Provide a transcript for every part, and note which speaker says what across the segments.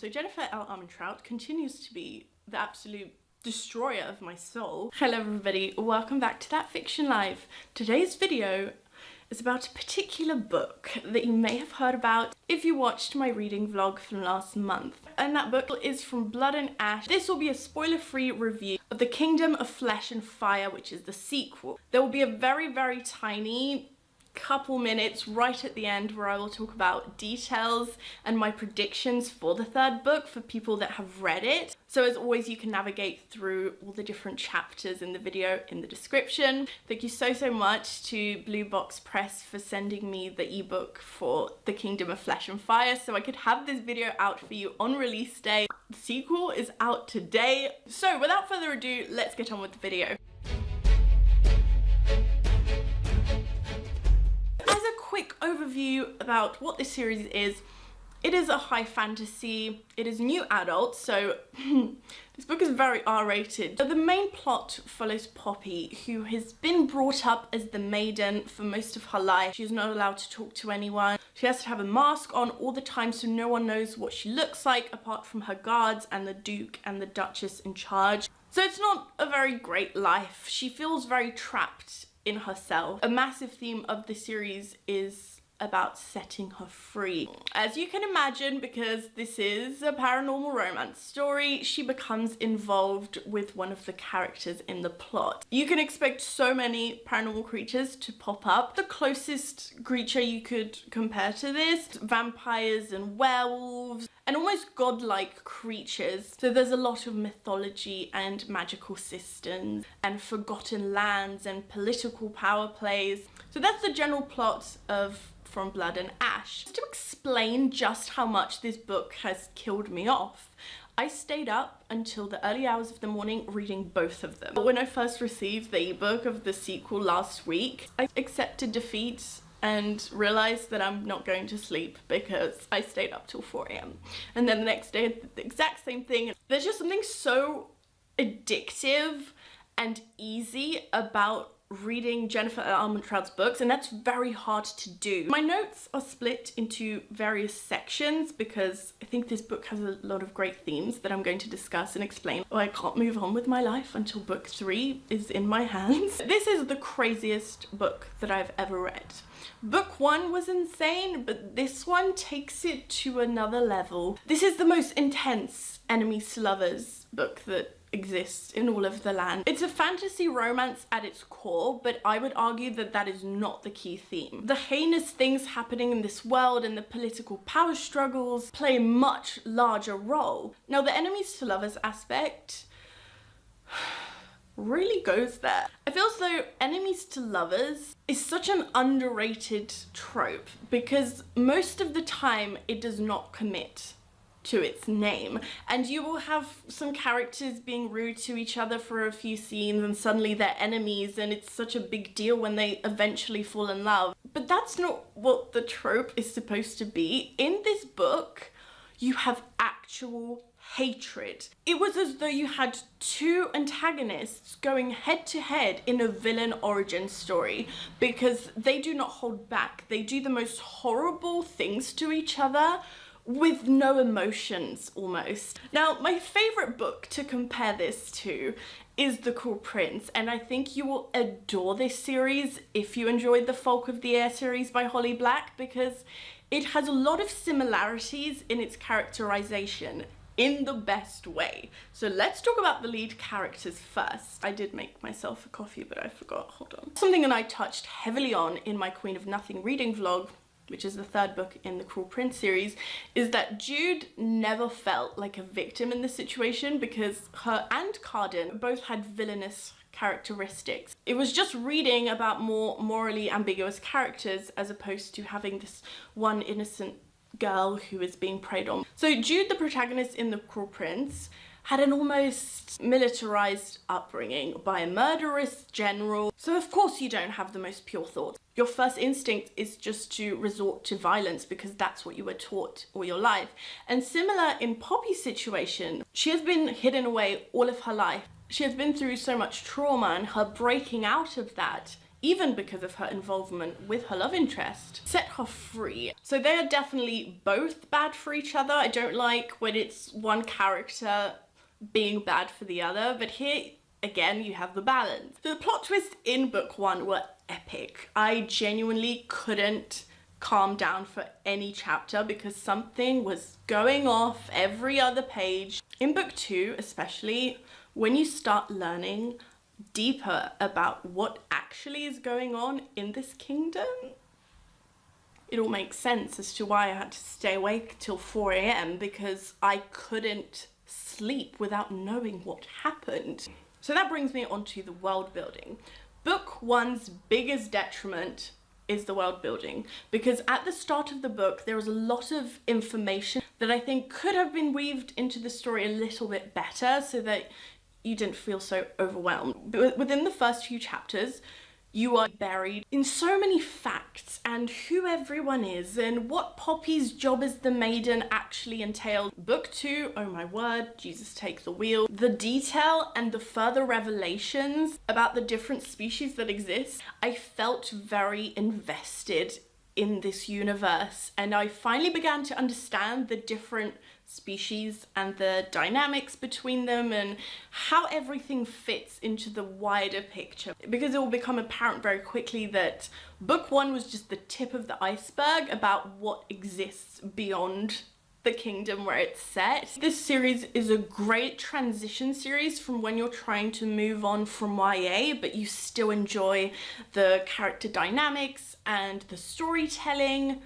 Speaker 1: So Jennifer L. Armentrout continues to be the absolute destroyer of my soul. Hello everybody, welcome back to That Fiction Life. Today's video is about a particular book that you may have heard about if you watched my reading vlog from last month. And that book is from Blood and Ash. This will be a spoiler-free review of The Kingdom of Flesh and Fire, which is the sequel. There will be a very, very tiny couple minutes right at the end where I will talk about details and my predictions for the third book for people that have read it. So as always, you can navigate through all the different chapters in the video in the description. Thank you so much to Blue Box Press for sending me the ebook for The Kingdom of Flesh and Fire so I could have this video out for you on release day. The sequel is out today. So without further ado, let's get on with the video. Quick overview about what this series is. It is a high fantasy, it is new adult, so this book is very R-rated. The main plot follows Poppy, who has been brought up as the maiden for most of her life. She's not allowed to talk to anyone. She has to have a mask on all the time so no one knows what she looks like apart from her guards and the Duke and the Duchess in charge. So it's not a very great life. She feels very trapped in herself. A massive theme of the series is about setting her free. As you can imagine, because this is a paranormal romance story, she becomes involved with one of the characters in the plot. You can expect so many paranormal creatures to pop up. The closest creature you could compare to this, vampires and werewolves, and almost godlike creatures. So there's a lot of mythology and magical systems and forgotten lands and political power plays. So that's the general plot of From Blood and Ash. To explain just how much this book has killed me off, I stayed up until the early hours of the morning reading both of them. When I first received the ebook of the sequel last week, I accepted defeat and realized that I'm not going to sleep because I stayed up till 4 AM. And then the next day I did the exact same thing. There's just something so addictive and easy about reading Jennifer L. Armentrout's books, and that's very hard to do. My notes are split into various sections because I think this book has a lot of great themes that I'm going to discuss and explain. Oh, I can't move on with my life until book 3 is in my hands. This is the craziest book that I've ever read. Book 1 was insane, but this one takes it to another level. This is the most intense enemies to lovers book that exists in all of the land. It's a fantasy romance at its core, but I would argue that that is not the key theme. The heinous things happening in this world and the political power struggles play a much larger role. Now, the enemies to lovers aspect really goes there. I feel as though enemies to lovers is such an underrated trope because most of the time it does not commit to its name, and you will have some characters being rude to each other for a few scenes and suddenly they're enemies and it's such a big deal when they eventually fall in love. But that's not what the trope is supposed to be. In this book, you have actual hatred. It was as though you had two antagonists going head to head in a villain origin story because they do not hold back. They do the most horrible things to each other with no emotions almost. Now, my favorite book to compare this to is The Cruel Prince, and I think you will adore this series if you enjoyed the Folk of the Air series by Holly Black because it has a lot of similarities in its characterization in the best way. So let's talk about the lead characters first. I did make myself a coffee, but I forgot, hold on. Something that I touched heavily on in my Queen of Nothing reading vlog, which is the third book in the Cruel Prince series, is that Jude never felt like a victim in this situation because her and Cardan both had villainous characteristics. It was just reading about more morally ambiguous characters as opposed to having this one innocent girl who is being preyed on. So Jude, the protagonist in The Cruel Prince, had an almost militarized upbringing by a murderous general. So of course you don't have the most pure thoughts. Your first instinct is just to resort to violence because that's what you were taught all your life. And similar in Poppy's situation, she has been hidden away all of her life. She has been through so much trauma, and her breaking out of that even because of her involvement with her love interest, set her free. So they are definitely both bad for each other. I don't like when it's one character being bad for the other, but here again you have the balance. So the plot twists in book one were epic. I genuinely couldn't calm down for any chapter because something was going off every other page. In book two especially, when you start learning deeper about what actually is going on in this kingdom, it all makes sense as to why I had to stay awake till 4 a.m. because I couldn't sleep without knowing what happened. So that brings me on to the world building. Book one's biggest detriment is the world building, because at the start of the book there was a lot of information that I think could have been weaved into the story a little bit better so that you didn't feel so overwhelmed. But within the first few chapters, you are buried in so many facts and who everyone is and what Poppy's job as the maiden actually entailed. Book two, oh my word, Jesus take the wheel. The detail and the further revelations about the different species that exist, I felt very invested in this universe, and I finally began to understand the different species and the dynamics between them and how everything fits into the wider picture, because it will become apparent very quickly that book one was just the tip of the iceberg about what exists beyond the kingdom where it's set. This series is a great transition series from when you're trying to move on from YA but you still enjoy the character dynamics and the storytelling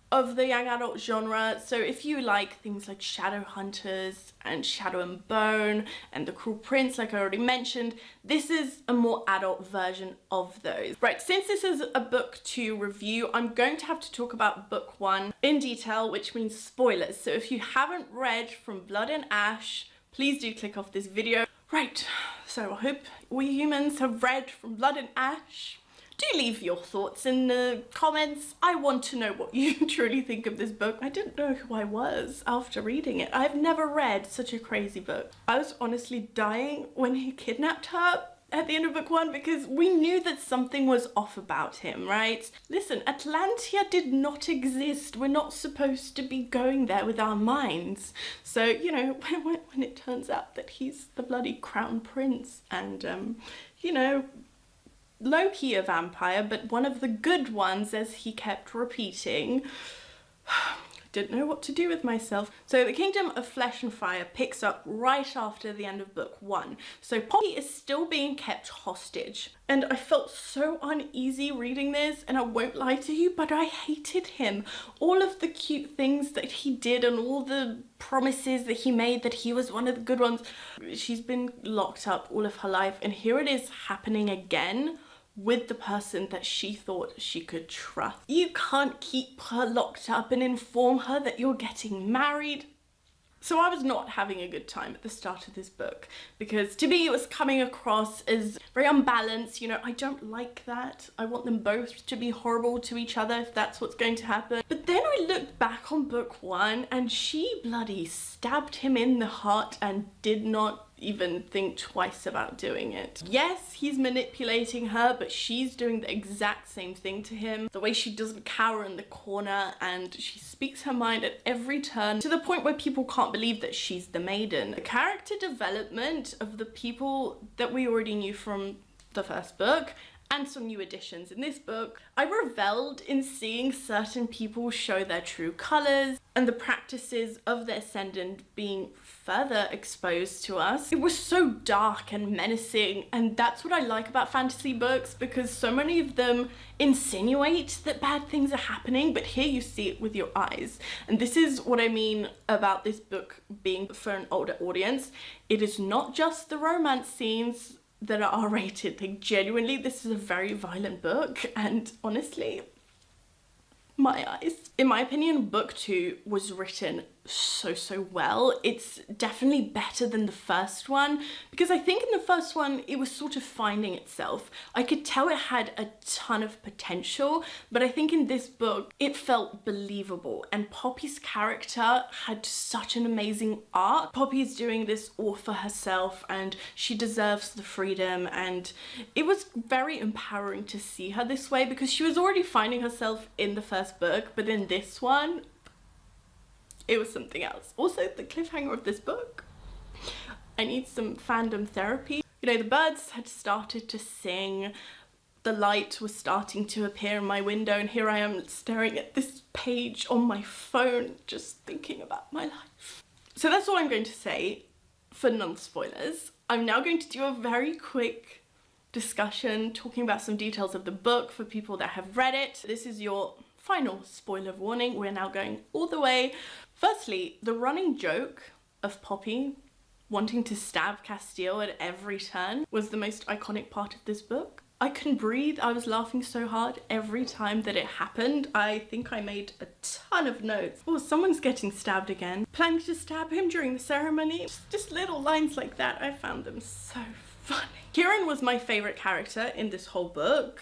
Speaker 1: of the young adult genre. So if you like things like Shadowhunters and Shadow and Bone and The Cruel Prince, like I already mentioned, this is a more adult version of those. Right, since this is a book to review, I'm going to have to talk about book one in detail, which means spoilers. So if you haven't read From Blood and Ash, please do click off this video. Right, so I hope we humans have read From Blood and Ash. Do leave your thoughts in the comments. I want to know what you truly think of this book. I didn't know who I was after reading it. I've never read such a crazy book. I was honestly dying when he kidnapped her at the end of book one because we knew that something was off about him, right? Listen, Atlantia did not exist. We're not supposed to be going there with our minds. So, you know, when it turns out that he's the bloody crown prince and, you know, low-key a vampire, but one of the good ones, as he kept repeating. Didn't know what to do with myself. So the Kingdom of Flesh and Fire picks up right after the end of book one. So Poppy is still being kept hostage. And I felt so uneasy reading this, and I won't lie to you, but I hated him. All of the cute things that he did and all the promises that he made that he was one of the good ones. She's been locked up all of her life, and here it is happening again with the person that she thought she could trust. You can't keep her locked up and inform her that you're getting married. So I was not having a good time at the start of this book because to me it was coming across as very unbalanced. You know, I don't like that. I want them both to be horrible to each other if that's what's going to happen. But then I looked back on book one and she bloody stabbed him in the heart and did not even think twice about doing it. Yes, he's manipulating her, but she's doing the exact same thing to him. The way she doesn't cower in the corner and she speaks her mind at every turn to the point where people can't believe that she's the maiden. The character development of the people that we already knew from the first book and some new additions in this book, I reveled in seeing certain people show their true colours and the practices of the Ascendant being further exposed to us. It was so dark and menacing, and that's what I like about fantasy books because so many of them insinuate that bad things are happening, but here you see it with your eyes. And this is what I mean about this book being for an older audience. It is not just the romance scenes that are R-rated. Like, genuinely, this is a very violent book, and honestly, my eyes. In my opinion, book two was written so well. It's definitely better than the first one, because I think in the first one it was sort of finding itself. I could tell it had a ton of potential, but I think in this book it felt believable, and Poppy's character had such an amazing arc. Poppy is doing this all for herself and she deserves the freedom, and it was very empowering to see her this way, because she was already finding herself in the first book, but in this one it was something else. Also, the cliffhanger of this book, I need some fandom therapy. You know, the birds had started to sing, the light was starting to appear in my window, and here I am staring at this page on my phone, just thinking about my life. So that's all I'm going to say for non-spoilers. I'm now going to do a very quick discussion talking about some details of the book for people that have read it. This is your final spoiler warning. We're now going all the way. Firstly, the running joke of Poppy wanting to stab Castile at every turn was the most iconic part of this book. I couldn't breathe. I was laughing so hard every time that it happened. I think I made a ton of notes. Oh, someone's getting stabbed again. Planning to stab him during the ceremony. Just little lines like that. I found them so funny. Kieran was my favorite character in this whole book.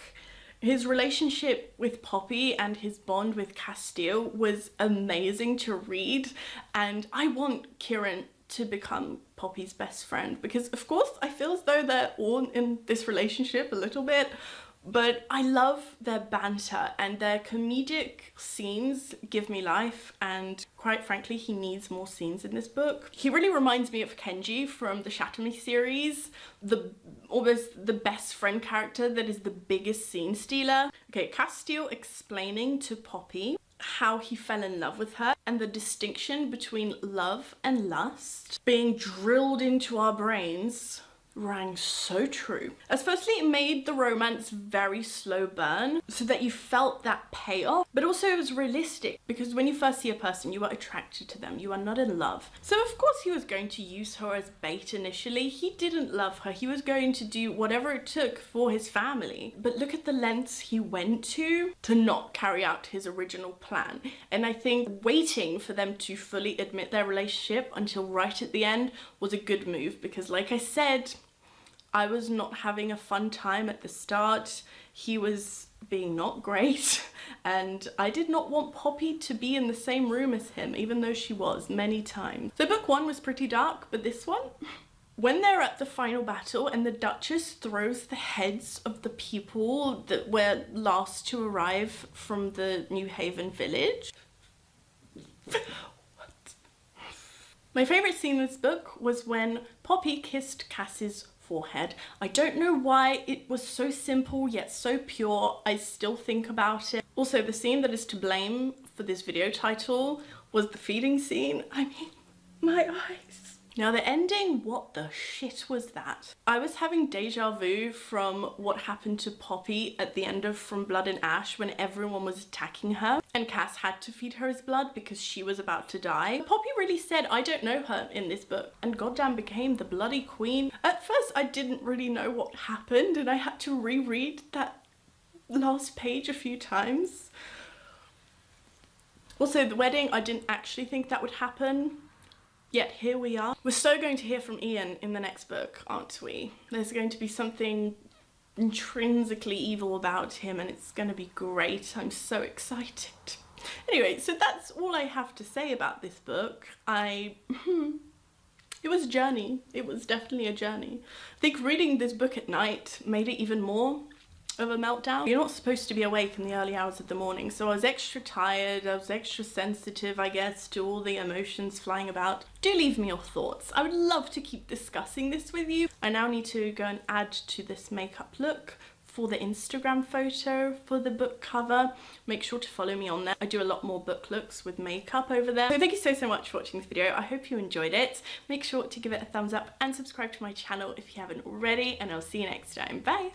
Speaker 1: His relationship with Poppy and his bond with Castile was amazing to read, and I want Kieran to become Poppy's best friend, because of course I feel as though they're all in this relationship a little bit, but I love their banter and their comedic scenes give me life, and quite frankly he needs more scenes in this book. He really reminds me of Kenji from the Shatter Me series, almost the best friend character that is the biggest scene stealer. Okay, Castile explaining to Poppy how he fell in love with her, and the distinction between love and lust being drilled into our brains rang so true. As firstly, it made the romance very slow burn so that you felt that payoff, but also it was realistic, because when you first see a person you are attracted to them, you are not in love. So of course he was going to use her as bait initially. He didn't love her. He was going to do whatever it took for his family, but look at the lengths he went to not carry out his original plan. And I think waiting for them to fully admit their relationship until right at the end was a good move, because like I said, I was not having a fun time at the start. He was being not great, and I did not want Poppy to be in the same room as him, even though she was many times. So book one was pretty dark, but this one, when they're at the final battle and the Duchess throws the heads of the people that were last to arrive from the New Haven village. What? My favourite scene in this book was when Poppy kissed Cass's forehead. I don't know why it was so simple yet so pure. I still think about it. Also, the scene that is to blame for this video title was the feeding scene. I mean, my eyes. Now the ending, what the shit was that? I was having deja vu from what happened to Poppy at the end of From Blood and Ash when everyone was attacking her and Cass had to feed her his blood because she was about to die. Poppy really said, I don't know her in this book, and goddamn became the bloody queen. At first I didn't really know what happened and I had to reread that last page a few times. Also, the wedding, I didn't actually think that would happen. Yet here we are. We're so going to hear from Ian in the next book, aren't we? There's going to be something intrinsically evil about him and it's going to be great. I'm so excited. Anyway, so that's all I have to say about this book. It was a journey. It was definitely a journey. I think reading this book at night made it even more of a meltdown. You're not supposed to be awake in the early hours of the morning, so I was extra tired, I was extra sensitive, I guess, to all the emotions flying about. Do leave me your thoughts. I would love to keep discussing this with you. I now need to go and add to this makeup look for the Instagram photo for the book cover. Make sure to follow me on there. I do a lot more book looks with makeup over there. So thank you so much for watching this video. I hope you enjoyed it. Make sure to give it a thumbs up and subscribe to my channel if you haven't already, and I'll see you next time. Bye!